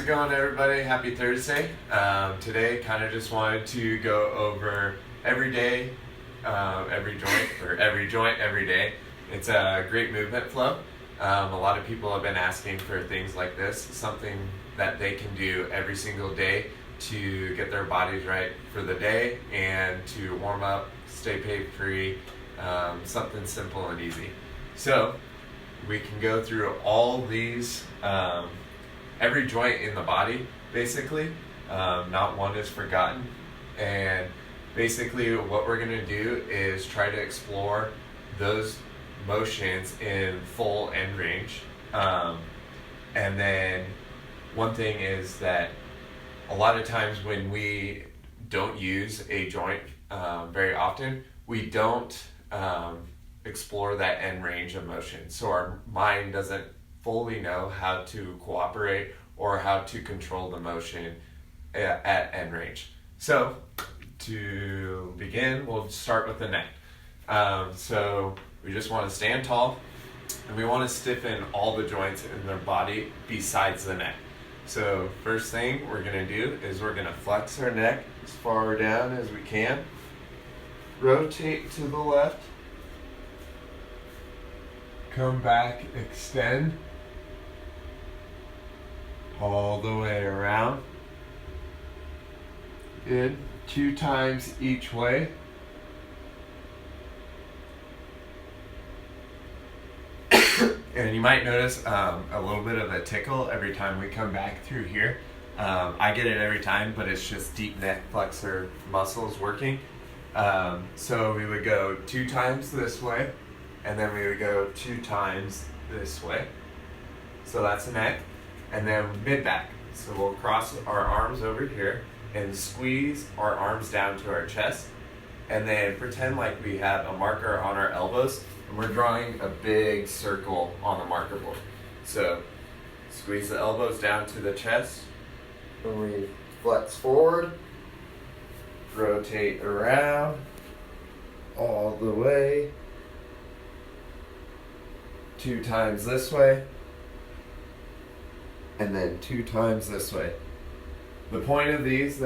it going, everybody? Happy Thursday. Today, kind of just wanted to go over every day, every joint, every day. It's a great movement flow. A lot of people have been asking for things like this, something that they can do every single day to get their bodies right for the day and to warm up, stay pain-free, something simple and easy. So we can go through all these, every joint in the body, basically. Not one is forgotten. And basically what we're going to do is try to explore those motions in full end range. And then one thing is that a lot of times when we don't use a joint very often, we don't explore that end range of motion. So our mind doesn't fully know how to cooperate or how to control the motion at end range. So to begin, we'll start with the neck. So we just want to stand tall and we want to stiffen all the joints in their body besides the neck. So first thing we're going to do is we're going to flex our neck as far down as we can. Rotate to the left. Come back, extend. All the way around. Good. 2 times each way. And you might notice a little bit of a tickle every time we come back through here. I get it every time, but it's just deep neck flexor muscles working. So we would go 2 times this way, and then we would go 2 times this way. So that's the neck. And then mid-back. So we'll cross our arms over here and squeeze our arms down to our chest. And then pretend like we have a marker on our elbows and we're drawing a big circle on the marker board. So squeeze the elbows down to the chest. And we flex forward. Rotate around. All the way. 2 times this way. And then 2 times this way. The point of these,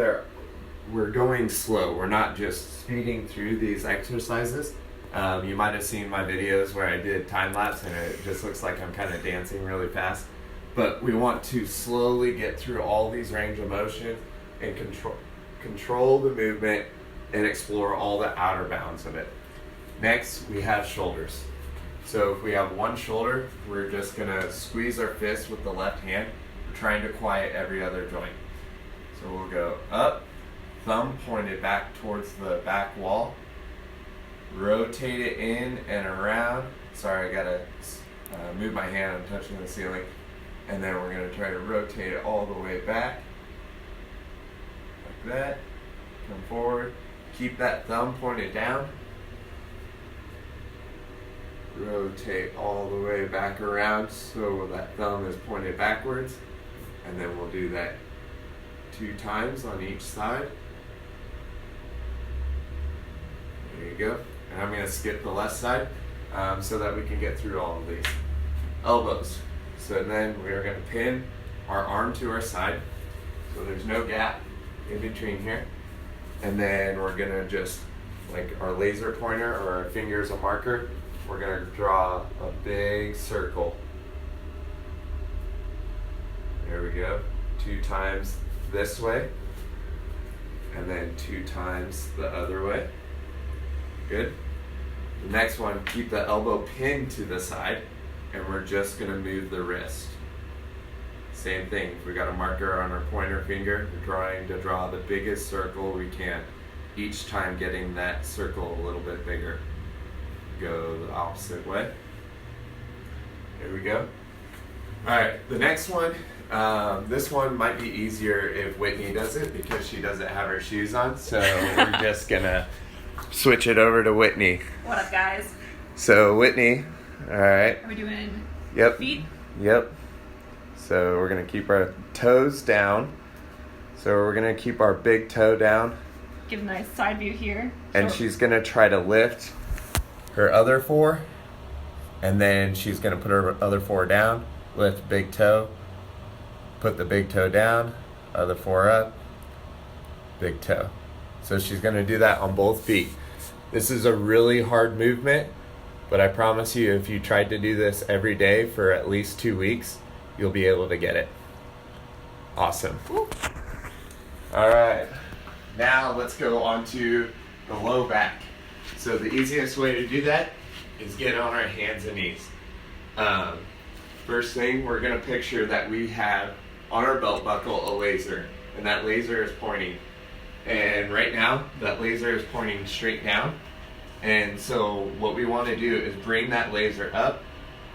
we're going slow. We're not just speeding through these exercises. You might have seen my videos where I did time lapse and it just looks like I'm kind of dancing really fast. But we want to slowly get through all these range of motion and control the movement and explore all the outer bounds of it. Next, we have shoulders. So if we have one shoulder, we're just gonna squeeze our fist with the left hand. We're trying to quiet every other joint. So we'll go up, thumb pointed back towards the back wall. Rotate it in and around. Sorry, I gotta move my hand, I'm touching the ceiling. And then we're gonna try to rotate it all the way back. Like that. Come forward. Keep that thumb pointed down. Rotate all the way back around so that thumb is pointed backwards. And then we'll do that 2 times on each side. There you go. And I'm going to skip the left side so that we can get through all of these. Elbows. So then we are going to pin our arm to our side so there's no gap in between here. And then we're going to just, like our laser pointer or our finger is a marker, we're going to draw a big circle. There we go. 2 times this way. And then 2 times the other way. Good. The next one, keep the elbow pinned to the side. And we're just going to move the wrist. Same thing. If we got a marker on our pointer finger, we're trying to draw the biggest circle we can. Each time getting that circle a little bit bigger. Go the opposite way. There we go. Alright, the next one, this one might be easier if Whitney does it because she doesn't have her shoes on, so we're just gonna switch it over to Whitney. What up, guys? So Whitney, alright. Are we doing feet? Yep. So we're gonna keep our toes down. So we're gonna keep our big toe down. Give a nice side view here. And she's gonna try to lift her other 4, and then she's going to put her other 4 down, lift big toe, put the big toe down, other four up, big toe. So she's going to do that on both feet. This is a really hard movement, but I promise you if you tried to do this every day for at least 2 weeks, you'll be able to get it. Awesome. All right, now let's go on to the low back. So the easiest way to do that is get on our hands and knees. First thing, we're going to picture that we have on our belt buckle a laser, and that laser is pointing. And right now, that laser is pointing straight down. And so what we want to do is bring that laser up,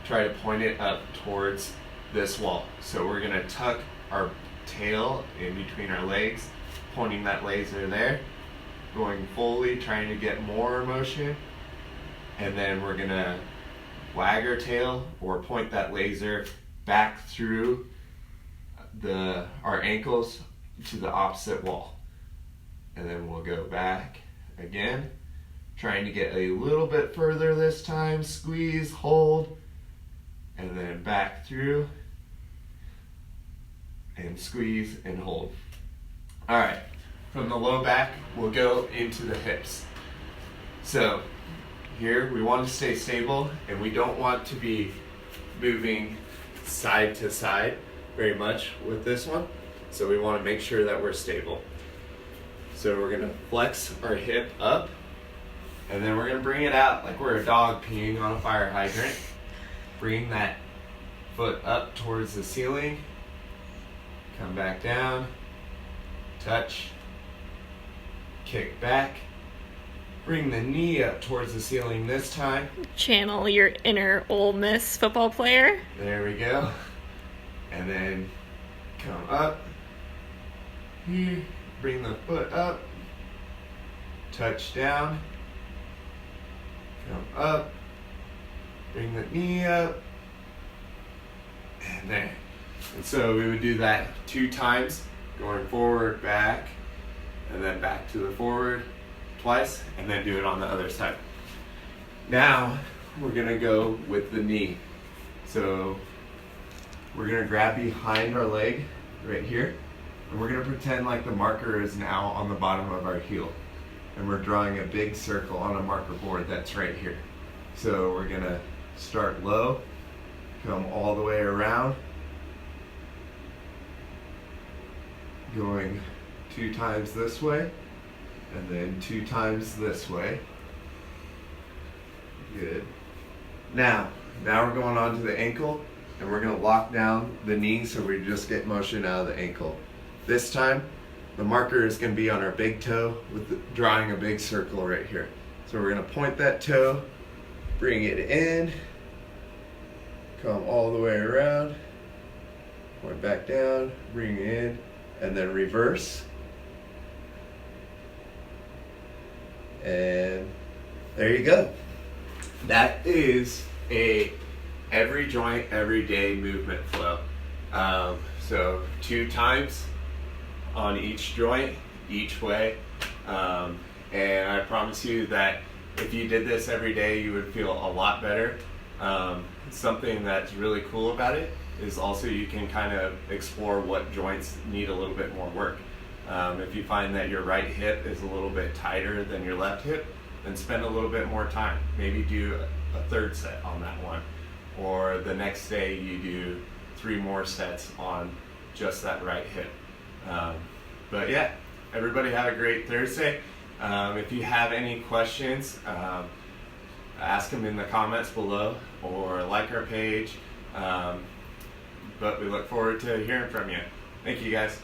try to point it up towards this wall. So we're going to tuck our tail in between our legs, pointing that laser there, going fully, trying to get more motion. And then we're going to wag our tail or point that laser back through our ankles to the opposite wall. And then we'll go back again, trying to get a little bit further this time, squeeze, hold, and then back through, and squeeze and hold. All right, from the low back, we'll go into the hips. So here we want to stay stable, and we don't want to be moving side to side very much with this one. So we want to make sure that we're stable. So we're going to flex our hip up, and then we're going to bring it out like we're a dog peeing on a fire hydrant. Bring that foot up towards the ceiling, come back down, touch, kick back, bring the knee up towards the ceiling this time. Channel your inner Ole Miss football player. There we go. And then come up here. Bring the foot up, touch down, come up, bring the knee up, and there. And so we would do that 2 times, going forward, back, and then back to the forward twice, and then do it on the other side. Now, we're gonna go with the knee. So we're gonna grab behind our leg right here. And we're going to pretend like the marker is now on the bottom of our heel. And we're drawing a big circle on a marker board that's right here. So we're going to start low, come all the way around, going 2 times this way, and then 2 times this way. Good. Now we're going on to the ankle, and we're going to lock down the knee so we just get motion out of the ankle. This time, the marker is going to be on our big toe with drawing a big circle right here. So we're going to point that toe, bring it in, come all the way around, point back down, bring it in, and then reverse. And there you go. That is a every joint, every day movement flow. So 2 times on each joint, each way. And I promise you that if you did this every day, you would feel a lot better. Something that's really cool about it is also you can kind of explore what joints need a little bit more work. If you find that your right hip is a little bit tighter than your left hip, then spend a little bit more time. Maybe do a 3rd set on that one. Or the next day you do 3 more sets on just that right hip. But yeah, everybody have a great Thursday. If you have any questions, ask them in the comments below or like our page. But we look forward to hearing from you. Thank you guys.